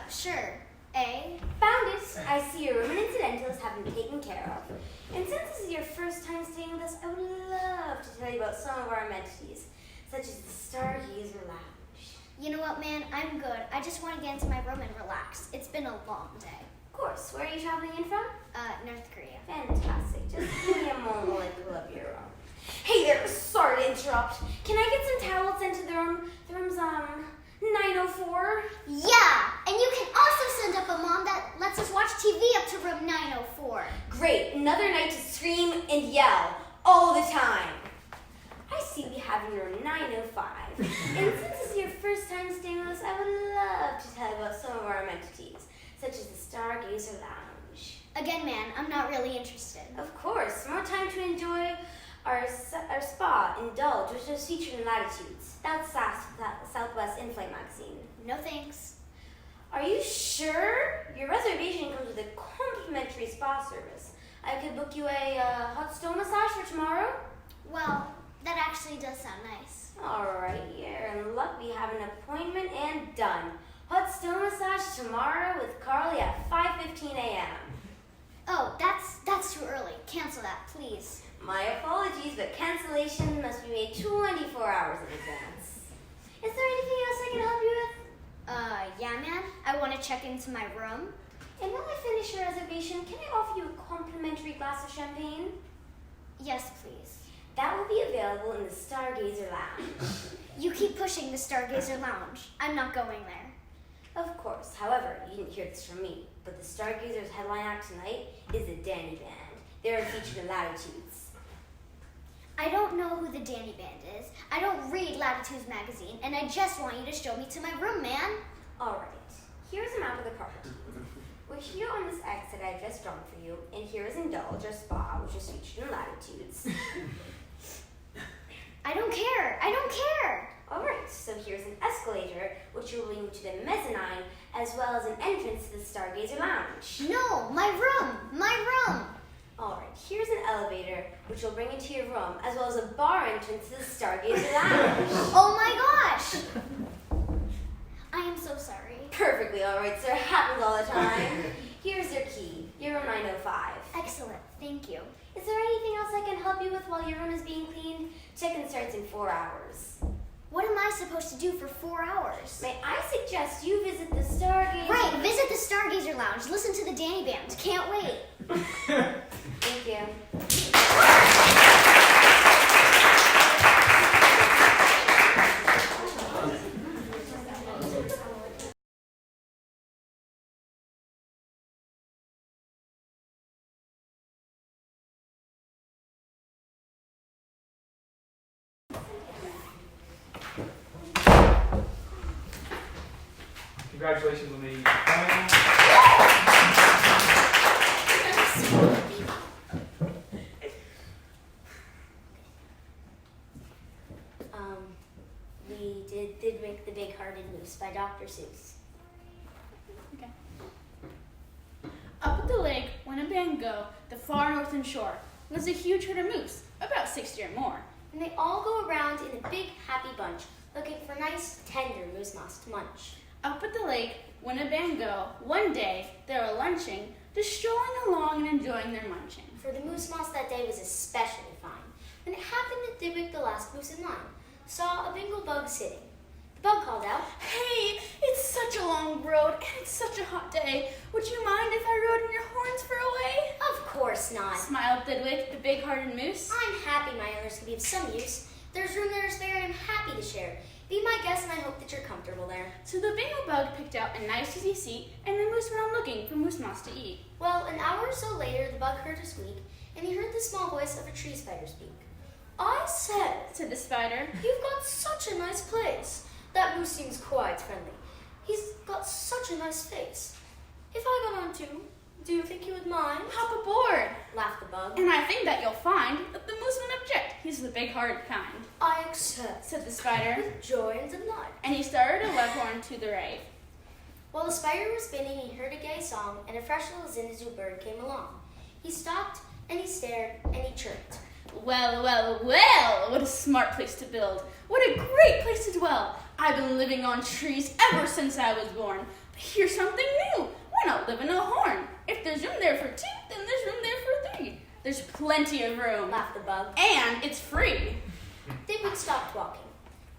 Sure. A. Found it. I see your room and incidentals have been taken care of. And since this is your first time staying with us, I would love to tell you about some of our amenities, such as the Stargazer Lounge. You know what, man? I'm good. I just want to get into my room and relax. It's been a long day. Of course. Where are you traveling in from? North Korea. Fantastic. Just give me a moment while I pull up your room. Hey there, sorry to interrupt. Can I get some towels sent to the room? The room's, 904? Yeah! And you can also send up a mom that lets us watch TV up to room 904. Great. Another night to scream and yell all the time. I see we have in room 905. And since this is your first time staying with us, I would love to tell you about some of our amenities, such as the Stargazer Lounge. Again, man, I'm not really interested. Of course. More time to enjoy our spa, Indulge, which is featured in Latitudes. That's Southwest In-Flight magazine. No thanks. Are you sure? Your reservation comes with a complimentary spa service. I could book you a hot stone massage for tomorrow? Well, that actually does sound nice. Alright, you're in luck. We have an appointment and done. Hot stone massage tomorrow with Carly at 5:15 a.m. Oh, that's too early. Cancel that, please. My apologies, but cancellation must be made 24 hours in advance. Is there anything else I can help you with? Yeah, man. I want to check into my room. And while I finish your reservation, can I offer you a complimentary glass of champagne? Yes, please. That will be available in the Stargazer Lounge. You keep pushing the Stargazer Lounge. I'm not going there. Of course. However, you didn't hear this from me, but the Stargazer's headline act tonight is the Danny Band. They're featured in Latitudes. I don't know who the Danny Band is. I don't read Latitudes magazine, and I just want you to show me to my room, man. Alright, here's a map of the property. We're here on this X that I've just drawn for you, and here is Indulge, our spa, which is featured in Latitudes. I don't care. I don't care. Alright, so here's an escalator, which will lead to the mezzanine, as well as an entrance to the Stargazer Lounge. No, my room. My room. Alright, here's an elevator, which will bring you to your room, as well as a bar entrance to the Stargazer Lounge. Oh my gosh! I am so sorry. Perfectly alright, sir. Happens all the time. Here's your key. Your room 905. Excellent. Thank you. Is there anything else I can help you with while your room is being cleaned? Check-in starts in 4 hours. What am I supposed to do for 4 hours? May I suggest you visit the Stargazer... Right, visit the Stargazer Lounge. Listen to the Danny Band. Can't wait. Thank you. Congratulations on the final. We did make The Big-Hearted Moose by Dr. Seuss. Okay. Up at the lake, Winnebago, the far northern shore, lives a huge herd of moose, about 60 or more. And they all go around in a big, happy bunch, looking for nice, tender moose moss to munch. Up at the lake, Winnebago, one day, they were lunching, just strolling along and enjoying their munching. For the moose moss that day was especially fine. When it happened that Dybbuk, the last moose in line, saw a bingle bug sitting. The bug called out, "Hey, it's such a long road and it's such a hot day. Would you mind if I rode in your horns for a way?" "Of course not," smiled Dybbuk, the big-hearted moose. "I'm happy my owners could be of some use. There's room there to spare and I'm happy to share. Be my guest and I hope that you're comfortable there. So the bingo bug picked out a nice easy seat, and the moose went on looking for moose moss to eat. Well, an hour or so later, the bug heard a squeak, and he heard the small voice of a tree spider speak. I said the spider, you've got such a nice place. That moose seems quite friendly. He's got such a nice face. If I got on too, do you think you would mind? Hop aboard, laughed the bug. And I think that you'll find that the moose won't object. He's the big-hearted kind. I accept, said the spider, with joy and delight. And he started a leghorn to the right. While the spider was spinning, he heard a gay song, and a fresh little zinnizu bird came along. He stopped, and he stared, and he chirped. Well, well, well, what a smart place to build. What a great place to dwell. I've been living on trees ever since I was born. But here's something new. Why not live in a horn? If there's room there for two, then there's room there for three. There's plenty of room, laughed the bug. And it's free. Digwig stopped walking.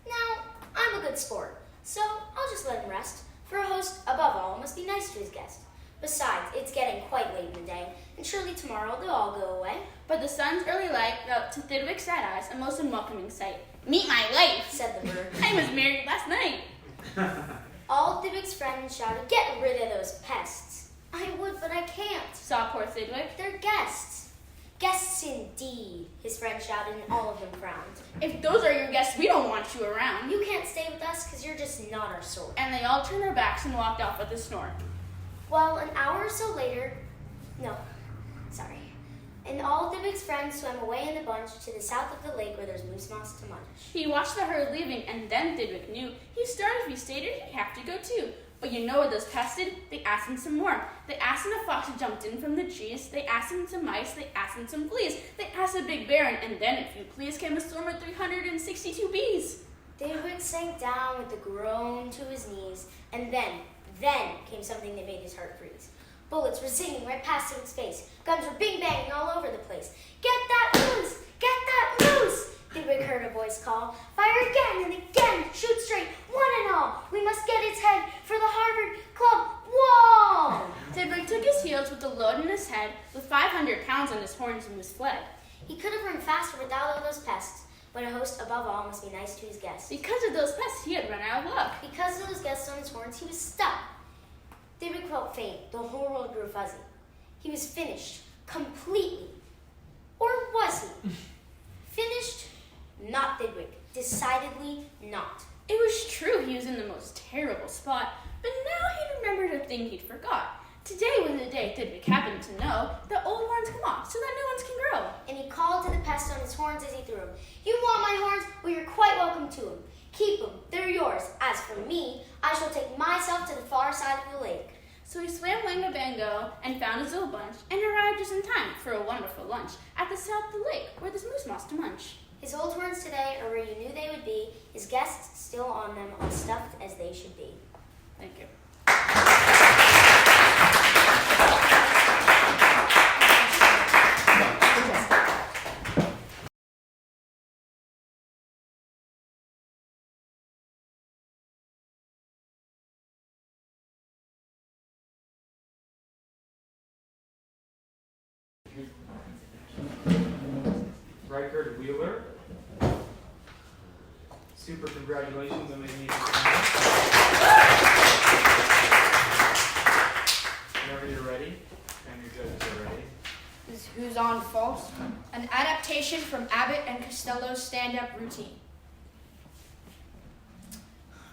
Now, I'm a good sport, so I'll just let him rest. For a host, above all, must be nice to his guest. Besides, it's getting quite late in the day, and surely tomorrow they'll all go away. But the sun's early light brought to Thidwig's sad eyes a most unwelcoming sight. Meet my wife, said the bird. I was married last night. All Thidwig's friends shouted, get rid of those pests. I would, but I can't, saw poor Thidwig. They're guests. Guests indeed, his friends shouted, and all of them frowned. If those are your guests, we don't want you around. You can't stay with us because you're just not our sort. And they all turned their backs and walked off with a snort. Well, an hour or so later, and all Thidwig's friends swam away in a bunch to the south of the lake where there's moose moss to munch. He watched the herd leaving, and then Thidwig knew he'd starve if he stayed, he'd have to go too. But you know what those pests did? They asked him some more. They asked him a fox who jumped in from the trees. They asked him some mice. They asked him some fleas. They asked a big bear, and then, if you please, came a storm of 362 bees. Thidwig sank down with a groan to his knees, and then came something that made his heart freeze. Bullets were singing right past Thidwig's face. Guns were bing-banging all over the place. Get that moose! Get that moose! Thidwig heard a voice call. Fire again and again! Shoot straight, one and all! We must get its head for the Harvard Club wall! Thidwig took his heels with the load in his head. With 500 pounds on his horns, and was fled. He could have run faster without all those pests. But a host, above all, must be nice to his guests. Because of those pests, he had run out of luck. Because of those guests on his horns, he was stuck. Thidwig felt faint. The whole world grew fuzzy. He was finished. Completely. Or was he? Finished? Not Thidwig. Decidedly not. It was true he was in the most terrible spot, but now he remembered a thing he'd forgot. Today was the day Thidwig happened to know that old horns come off so that new ones can grow. And he called to the pest on his horns as he threw them. You want my horns? Well, you're quite welcome to them. Keep them. They're yours. As for me, I shall take myself to the far side of the lake. So he swam Wango-Bango and found his little bunch and arrived just in time for a wonderful lunch at the south of the lake where there's moose moss to munch. His old horns today are where you knew they would be, his guests still on them, all stuffed as they should be. Thank you. Reichard Wheeler. Super congratulations on making it. Whenever you're ready, and your judges are ready. This is Who's on False, an adaptation from Abbott and Costello's stand-up routine.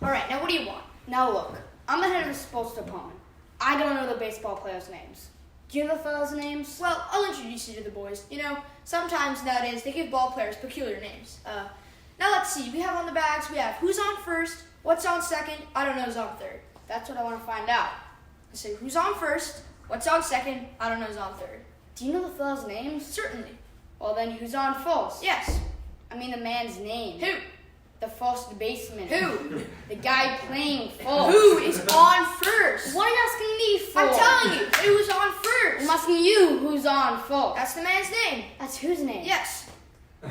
Alright, now what do you want? Now look, I'm the head of the sports department. I don't know the baseball players' names. Do you know the fellas' names? Well, I'll introduce you to the boys. You know, sometimes nowadays they give ball players peculiar names. Now let's see, we have on the bags, we have who's on first, what's on second, I don't know who's on third. That's what I want to find out. I say who's on first, what's on second, I don't know who's on third. Do you know the fellas' names? Certainly. Well then, who's on false? Yes. I mean the man's name. Who? The first baseman. Who? The guy playing false. Who is on first? What are you asking me for? I'm telling you, who's on first? I'm asking you who's on false. That's the man's name. That's whose name? Yes.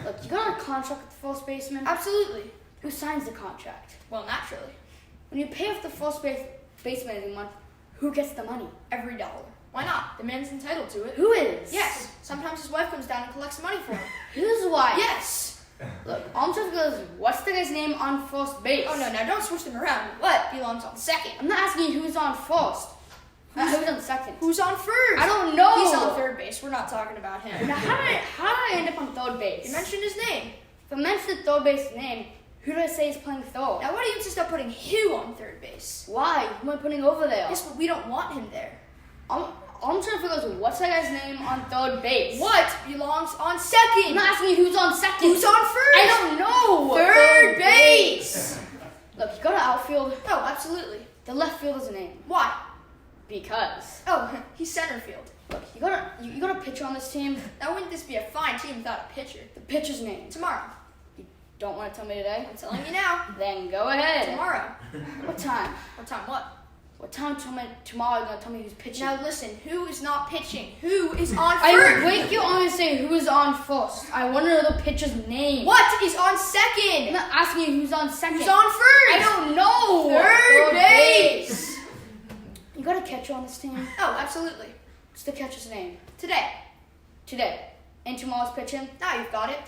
Look, you got a contract with the first baseman? Absolutely. Who signs the contract? Well, naturally. When you pay off the first baseman every month, who gets the money? Every dollar. Why not? The man's entitled to it. Who is? Yes. Sometimes his wife comes down and collects the money for him. Whose wife? Yes. Look, all I'm trying to figure out is what's the guy's name on first base? Oh, no, now don't switch them around. What belongs on second? I'm not asking you who's on first. Who's on second? Who's on first? I don't know. He's on third base. We're not talking about him. Now, how did I end up on third base? You mentioned his name. If I mentioned the third base name, who do I say is playing third? Now, why do you insist on putting who on third base? Why? Who am I putting over there? Yes, but we don't want him there. All I'm trying to figure out is what's that guy's name on third base? What belongs on second? I'm not asking you who's on second. Who's on first? I don't know. Third base. Look, you go to outfield. Oh, absolutely. The left fielder's name. Why? Because. Oh, he's center field. Look, you got a pitcher on this team. Now, wouldn't this be a fine team without a pitcher? The pitcher's name. Tomorrow. You don't want to tell me today? I'm telling you now. Then go ahead. Tomorrow. What time? What time? What? What time tomorrow you're going to tell me who's pitching? Now listen, who is not pitching? Who is on first? I wake you on and say who is on first. I want to know the pitcher's name. What is on second? I'm not asking you who's on second. Who's on first? I don't know. Third base. You got a catcher on this team? Oh, absolutely. What's the catcher's name? Today. And tomorrow's pitching? Now you've got it.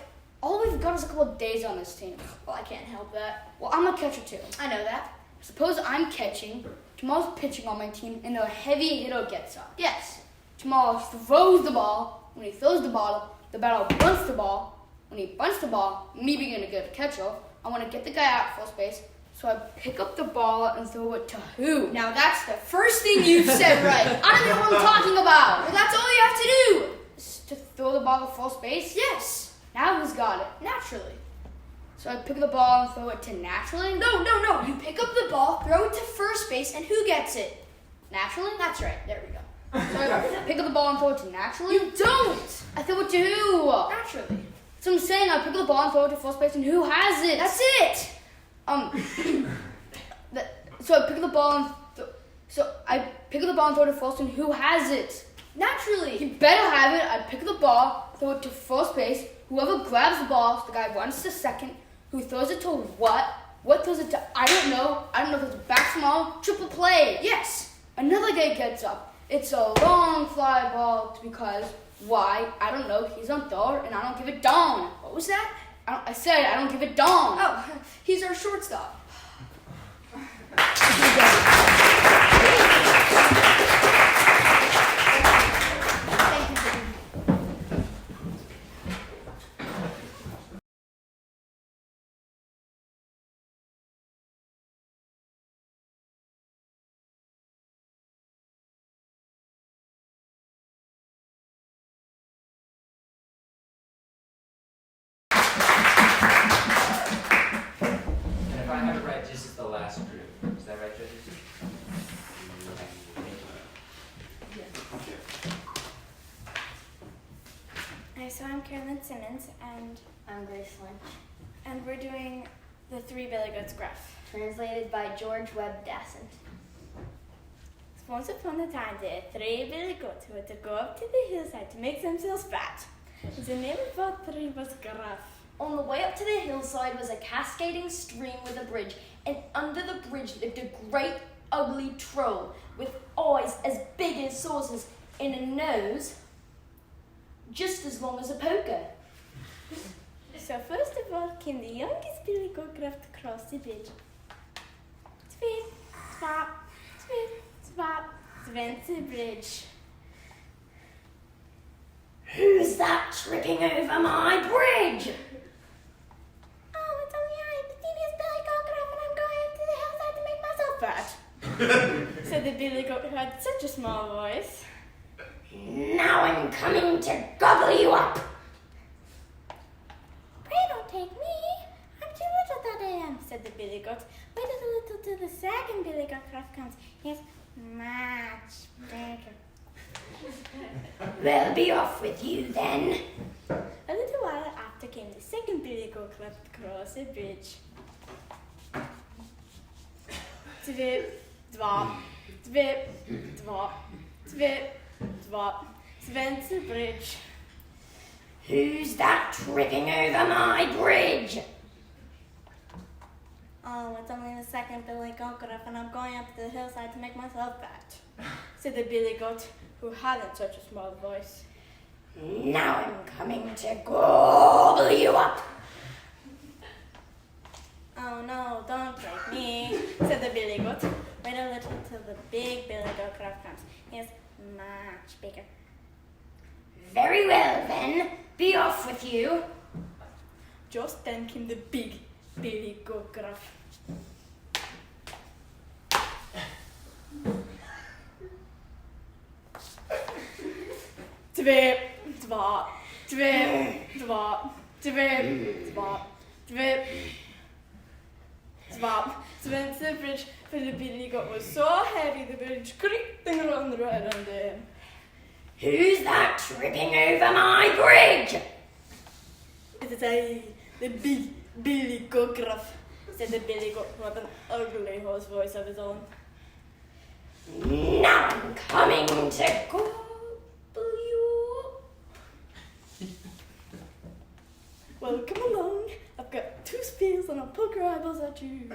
All we've got is a couple of days on this team. Well, I can't help that. Well, I'm a catcher too. I know that. Suppose I'm catching, tomorrow's pitching on my team, and a heavy hitter gets up. Yes. Tomorrow throws the ball. When he throws the ball, the batter bunts the ball. When he bunts the ball, me being a good catcher, I want to get the guy out at first base, so I pick up the ball and throw it to who? Now that's the first thing you've said right. I don't know what I'm talking about. Well, that's all you have to do. To throw the ball to first base? Yes. Now who's got it? Naturally. So I pick up the ball and throw it to naturally? No. You pick up the ball, throw it to first base, and who gets it? Naturally? That's right. There we go. So I pick up the ball and throw it to naturally? You don't. I throw it to who? Naturally. So I'm saying I pick up the ball and throw it to first base, and who has it? That's it. So I pick up the ball and throw it to first, and who has it? Naturally. You better have it. I pick up the ball, throw it to first base. Whoever grabs the ball, the guy runs to second. Who throws it to what? What throws it to? I don't know. I don't know if it's back small, triple play. Yes. Another guy gets up. It's a long fly ball because why? I don't know. He's on third, and I don't give it down. What was that? I said I don't give it down. Oh, he's our shortstop. This is the last group. Is that right, judges? Hi, so I'm Carolyn Simmons, and I'm Grace Lynch. And we're doing the Three Billy Goats Gruff. Translated by George Webb Dasent. Once upon a time, there were 3 billy goats who had to go up to the hillside to make themselves fat. The name of all 3 was Gruff. On the way up to the hillside was a cascading stream with a bridge, and under the bridge lived a great ugly troll with eyes as big as saucers and a nose just as long as a poker. So first of all came the youngest billy goat Gruff to cross the bridge. Tweet, swap, tweet, swap, went the bridge. Who's that tripping over my bridge? Oh, it's only I, the teeniest billy goat Gruff, and I'm going up to the hillside to make myself fat. Said the billy goat who had such a small voice. Now I'm coming to gobble you up. Pray don't take me. I'm too little that I am, said the billy goat. Wait a little till the second billy goat Gruff comes. He's much bigger. Well, be off with you then. A little while after came the second billy goat Gruff across the bridge. Zwip, zwap, zwip, zwap, zwip, zwap, went the bridge. Who's that tripping over my bridge? Oh, it's only the second billy goat Gruff, and I'm going up the hillside to make myself fat, said the billy goat, who hadn't such a small voice. Now I'm coming to gobble you up. speaker. Very well, then. Be off with you. Just then came the big Billy Goat Gruff. Tvip, tvap, tvip, tvap, tvip, tvap, tvip, tvap. When the bridge for the Billy Goat was so heavy, the bridge creaked and rolled right under him. Who's that tripping over my bridge? It is I, the big Billy Goat Gruff, said the Billy Goat with an ugly hoarse voice of his own. Now I'm coming to gobble you up. Well, come along. I've got 2 spears and I'll poke your eyeballs at you.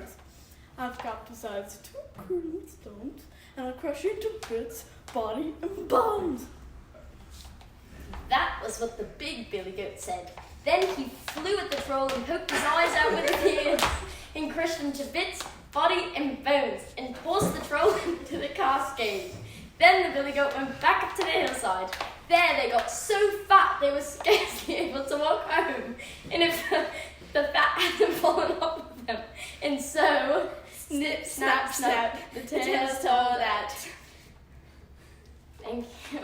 I've got besides 2 cooling stones, and I'll crush you into bits, body and bones. That was what the big Billy Goat said. Then he flew at the troll and poked his eyes out with his ears and crushed him to bits, body and bones, and tossed the troll into the cascade. Then the Billy Goat went back up to the hillside. There they got so fat they were scarcely able to walk home. And if the fat hadn't fallen off of them. And so, snip, snap, snap, the tails tore that. Thank you.